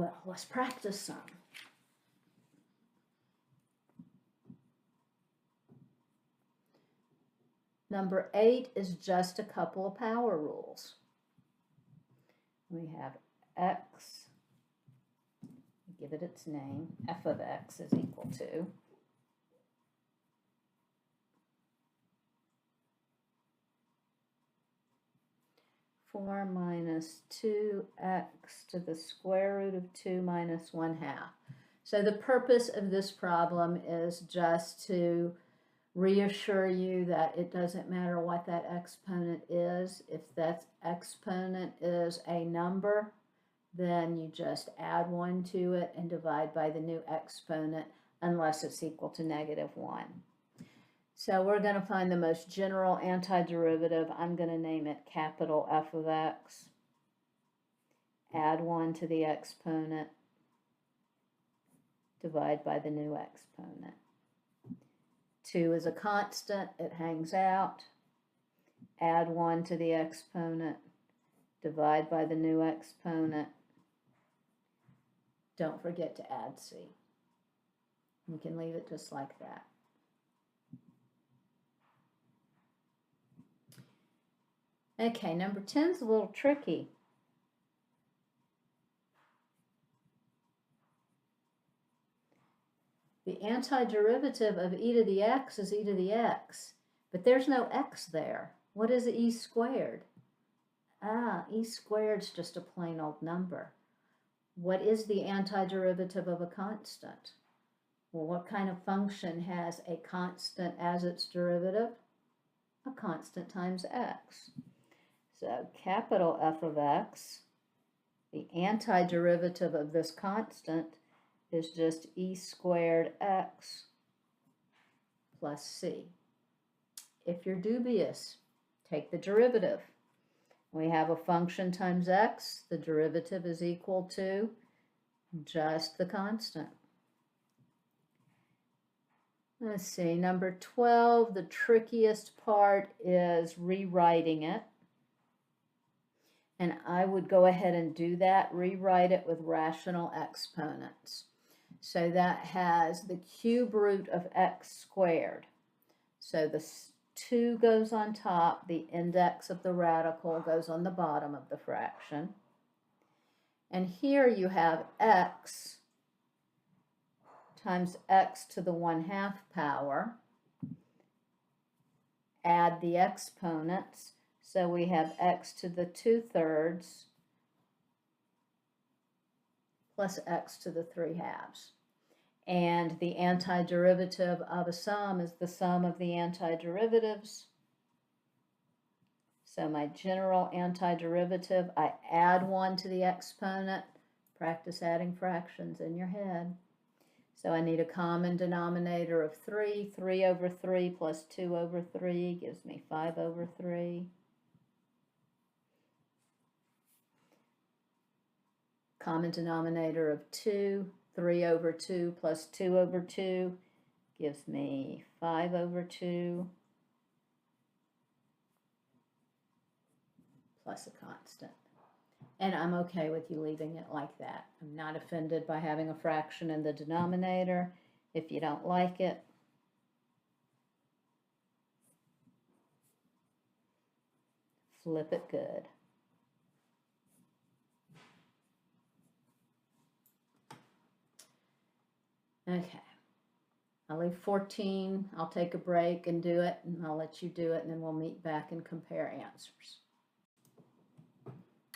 Well, let's practice some. Number 8 is just a couple of power rules. We have x, give it its name, f of x is equal to (4 minus 2x to the square root of 2 minus 1/2). So the purpose of this problem is just to reassure you that it doesn't matter what that exponent is. If that exponent is a number, then you just add 1 to it and divide by the new exponent unless it's equal to -1. So we're going to find the most general antiderivative. I'm going to name it capital F of x. Add 1 to the exponent. Divide by the new exponent. 2 is a constant. It hangs out. Add 1 to the exponent. Divide by the new exponent. Don't forget to add c. You can leave it just like that. Okay, number 10 is a little tricky. The antiderivative of e to the x is e to the x, but there's no x there. What is e squared? E squared is just a plain old number. What is the antiderivative of a constant? Well, what kind of function has a constant as its derivative? A constant times x. So capital F of x, the antiderivative of this constant, is just e squared x plus c. If you're dubious, take the derivative. We have a function times x. The derivative is equal to just the constant. Let's see, number 12, the trickiest part is rewriting it. And I would go ahead and do that, rewrite it with rational exponents. So that has the cube root of x squared. So the 2 goes on top, the index of the radical goes on the bottom of the fraction. And here you have x times x to the 1/2 power. Add the exponents. So we have x to the 2/3 plus x to the 3/2. And the antiderivative of a sum is the sum of the antiderivatives. So my general antiderivative, I add 1 to the exponent. Practice adding fractions in your head. So I need a common denominator of 3. 3 over 3 plus 2 over 3 gives me 5 over 3. Common denominator of 2. 3 over 2 plus 2 over 2 gives me 5 over 2 plus a constant. And I'm okay with you leaving it like that. I'm not offended by having a fraction in the denominator. If you don't like it, flip it good. Okay, I'll leave 14. I'll take a break and do it, and I'll let you do it, and then we'll meet back and compare answers.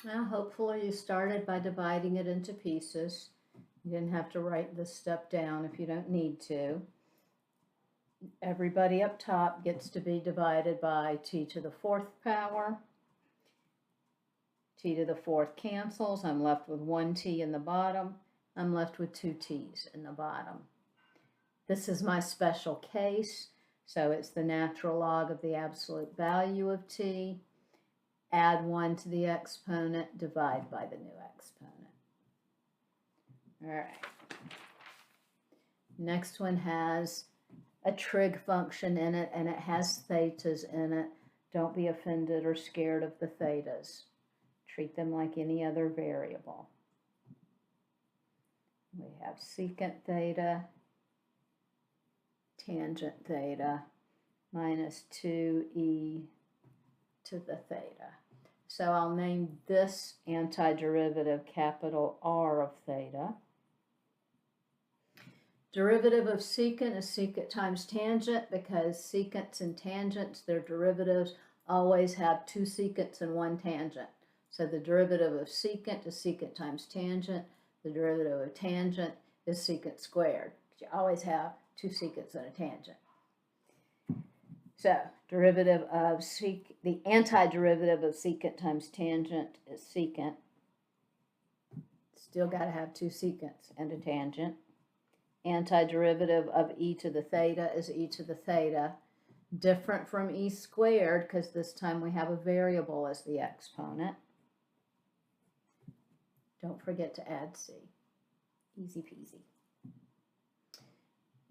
Now, hopefully you started by dividing it into pieces. You didn't have to write this step down if you don't need to. Everybody up top gets to be divided by t to the 4th power. T to the 4th cancels. I'm left with 1t in the bottom. I'm left with 2 t's in the bottom. This is my special case, so it's the natural log of the absolute value of t. Add 1 to the exponent, divide by the new exponent. All right. Next one has a trig function in it, and it has thetas in it. Don't be offended or scared of the thetas. Treat them like any other variable. We have secant theta, tangent theta, minus 2e to the theta. So I'll name this antiderivative capital R of theta. Derivative of secant is secant times tangent, because secants and tangents, their derivatives, always have two secants and one tangent. So the derivative of secant is secant times tangent. The derivative of tangent is secant squared. You always have two secants and a tangent. So derivative of the antiderivative of secant times tangent is secant. Still got to have two secants and a tangent. Antiderivative of e to the theta is e to the theta, different from e squared because this time we have a variable as the exponent. Don't forget to add c. Easy peasy.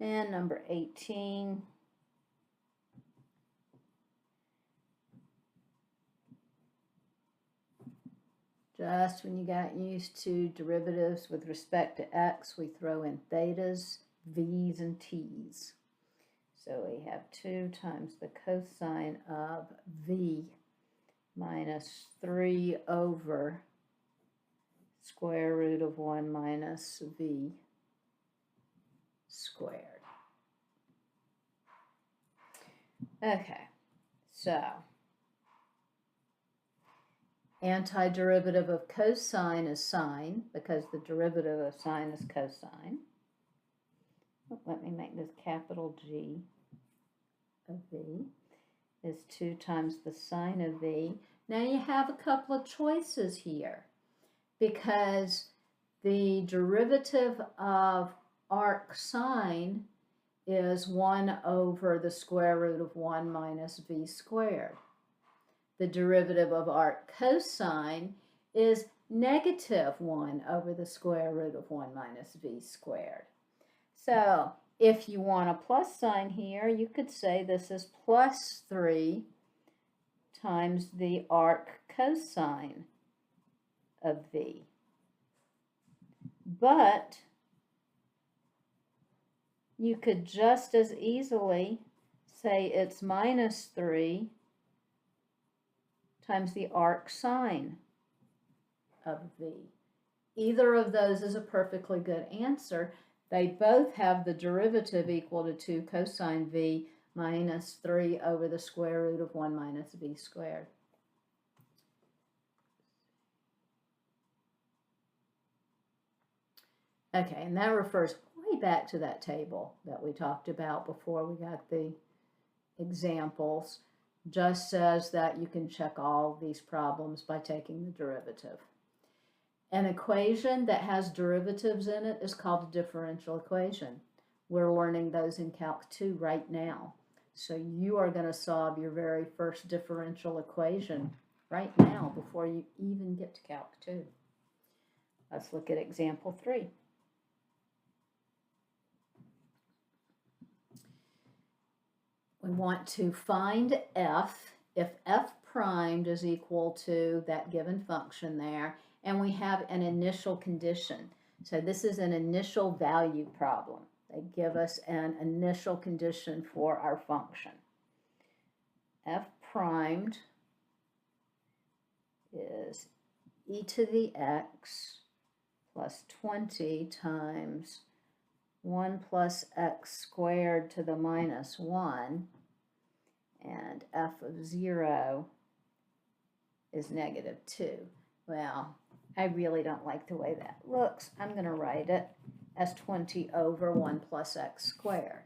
And number 18. Just when you got used to derivatives with respect to x, we throw in thetas, v's, and t's. So we have 2 times the cosine of v minus 3 over square root of 1 minus v squared. Okay, so antiderivative of cosine is sine, because the derivative of sine is cosine. Let me make this capital G of v is 2 times the sine of v. Now you have a couple of choices here, because the derivative of arc sine is 1 over the square root of 1 minus v squared. The derivative of arc cosine is negative 1 over the square root of 1 minus v squared. So if you want a plus sign here, you could say this is plus 3 times the arc cosine of v. But you could just as easily say it's minus 3 times the arc sine of v. Either of those is a perfectly good answer. They both have the derivative equal to 2 cosine v minus 3 over the square root of 1 minus v squared. Okay, and that refers way back to that table that we talked about before we got the examples. Just says that you can check all these problems by taking the derivative. An equation that has derivatives in it is called a differential equation. We're learning those in Calc 2 right now. So you are going to solve your very first differential equation right now before you even get to Calc 2. Let's look at example 3. We want to find f if f primed is equal to that given function there, and we have an initial condition. So this is an initial value problem. They give us an initial condition for our function. F primed is e to the x plus 20 times 1 plus x squared to the minus 1, and f of 0 is negative 2. Well, I really don't like the way that looks. I'm going to write it as 20 over 1 plus x squared.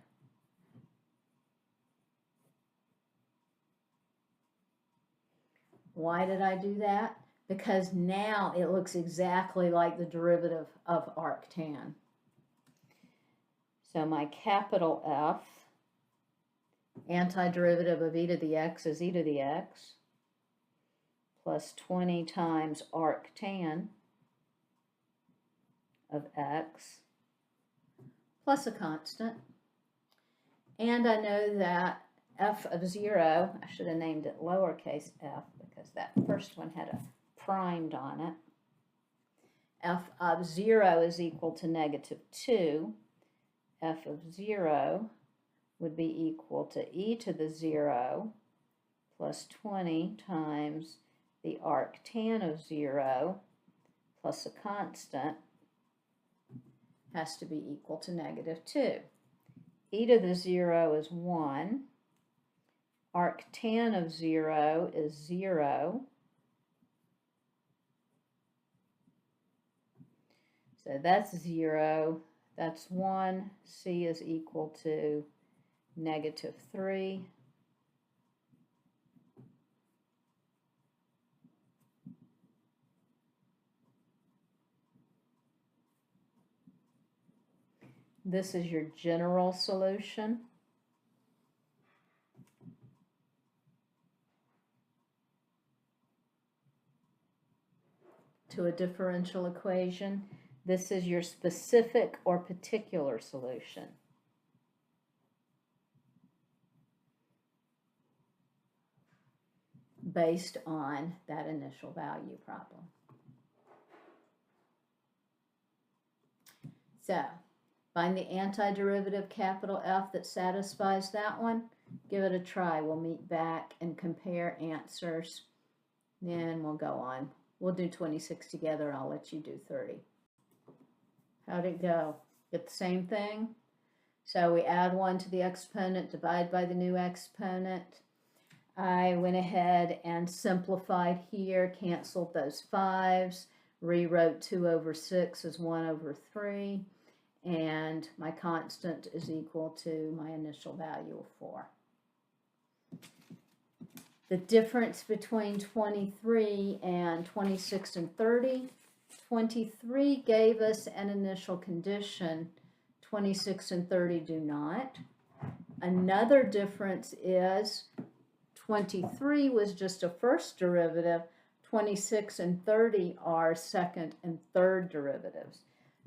Why did I do that? Because now it looks exactly like the derivative of arctan. So my capital F, antiderivative of e to the x is e to the x, plus 20 times arctan of x, plus a constant. And I know that f of 0, I should have named it lowercase f because that first one had a primed on it. f of 0 is equal to negative 2. F of 0 would be equal to e to the 0 plus 20 times the arctan of 0 plus a constant has to be equal to negative 2. E to the 0 is 1. Arctan of 0 is 0. So that's 0. That's 1. C is equal to negative 3. This is your general solution to a differential equation. This is your specific or particular solution. Based on that initial value problem. So, find the antiderivative capital F that satisfies that one. Give it a try. We'll meet back and compare answers. Then we'll go on. We'll do 26 together and I'll let you do 30. How'd it go? Get the same thing? So we add 1 to the exponent, divide by the new exponent. I went ahead and simplified here, canceled those 5s, rewrote 2 over 6 as 1 over 3, and my constant is equal to my initial value of 4. The difference between 23 and 26 and 30, 23 gave us an initial condition, 26 and 30 do not. Another difference is 23 was just a first derivative, 26 and 30 are second and third derivatives.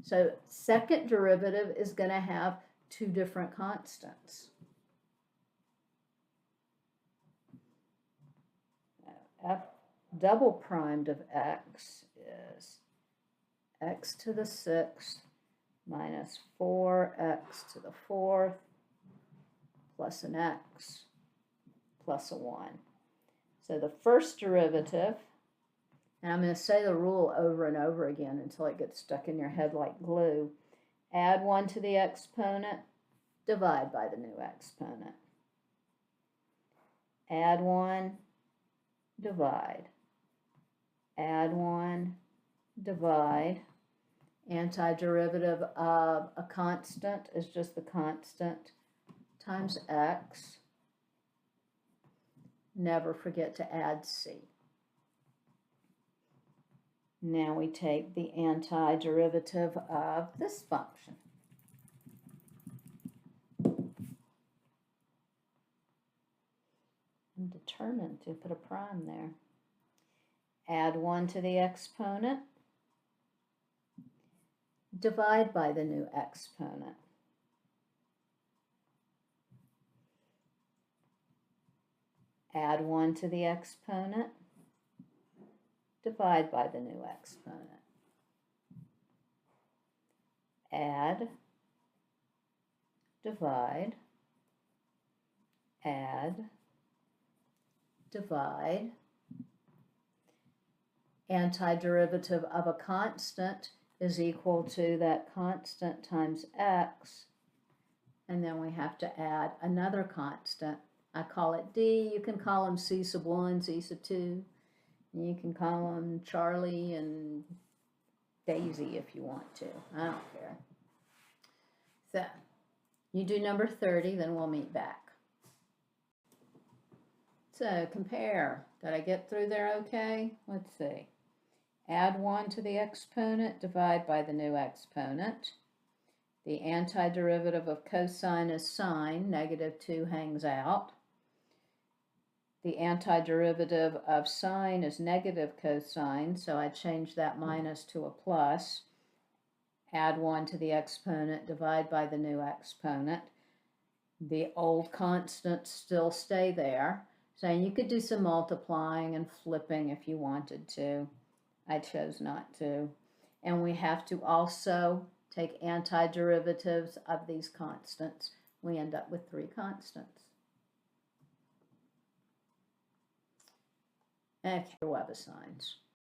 So second derivative is going to have 2 different constants. F double primed of x is x to the 6th minus 4x to the 4th plus an x plus a 1. So the first derivative, and I'm going to say the rule over and over again until it gets stuck in your head like glue. Add 1 to the exponent, divide by the new exponent. Add 1, divide. Add 1, divide. Antiderivative of a constant is just the constant times x. Never forget to add c. Now we take the antiderivative of this function. I'm determined to put a prime there. Add 1 to the exponent. Divide by the new exponent. Add 1 to the exponent. Divide by the new exponent. Add, divide, add, divide. Antiderivative of a constant is equal to that constant times x, and then we have to add another constant. I call it D. You can call them C sub 1, C sub 2. You can call them Charlie and Daisy if you want to. I don't care. So, you do number 30, then we'll meet back. So, compare. Did I get through there okay? Let's see. Add 1 to the exponent, divide by the new exponent. The antiderivative of cosine is sine, negative 2 hangs out. The antiderivative of sine is negative cosine, so I change that minus to a plus. Add 1 to the exponent, divide by the new exponent. The old constants still stay there. So you could do some multiplying and flipping if you wanted to. I chose not to. And we have to also take antiderivatives of these constants. We end up with 3 constants. Okay, web assigns.